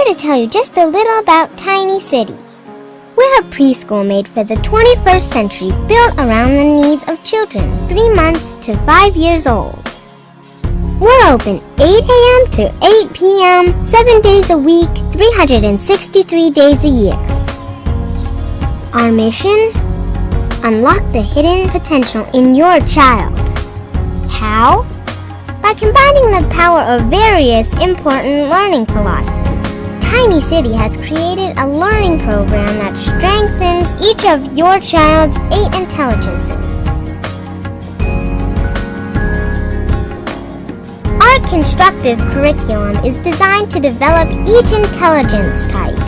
to tell you just a little about Tiniciti. We're a preschool made for the 21st century, built around the needs of children 3 months to 5 years old. We're open 8 a.m. to 8 p.m., 7 days a week, 363 days a year. Our mission? Unlock the hidden potential in your child. How? By combining the power of various important learning philosophies. Tiniciti has created a learning program that strengthens each of your child's 8 intelligences. Our constructive curriculum is designed to develop each intelligence type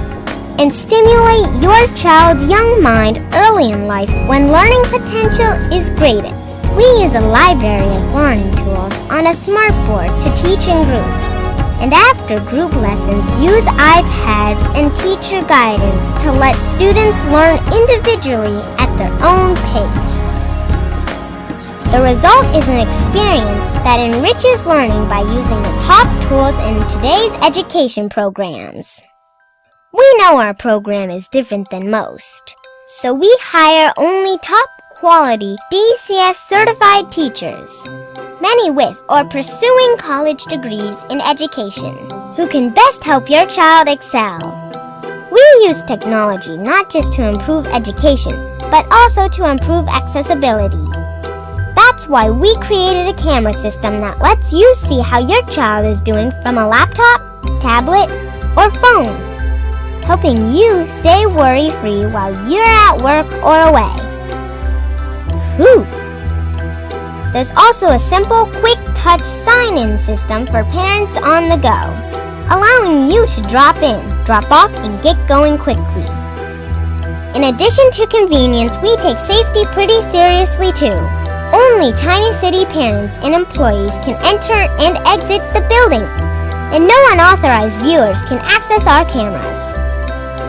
and stimulate your child's young mind early in life when learning potential is greatest. We use a library of learning tools on a smartboard to teach in groups. And after group lessons, use iPads and teacher guidance to let students learn individually at their own pace. The result is an experience that enriches learning by using the top tools in today's education programs. We know our program is different than most, so we hire only top quality DCF certified teachers, many with or pursuing college degrees in education, who can best help your child excel. We use technology not just to improve education, but also to improve accessibility. That's why we created a camera system that lets you see how your child is doing from a laptop, tablet, or phone, helping you stay worry-free while you're at work or away. There's also a simple, quick-touch sign-in system for parents on the go, allowing you to drop in, drop off, and get going quickly. In addition to convenience, we take safety pretty seriously too. Only Tiniciti parents and employees can enter and exit the building, and no unauthorized viewers can access our cameras,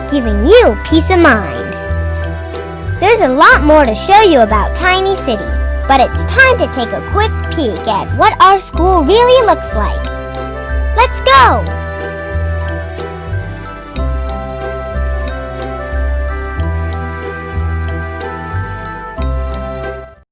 giving you peace of mind. There's a lot more to show you about Tiniciti, but it's time to take a quick peek at what our school really looks like. Let's go!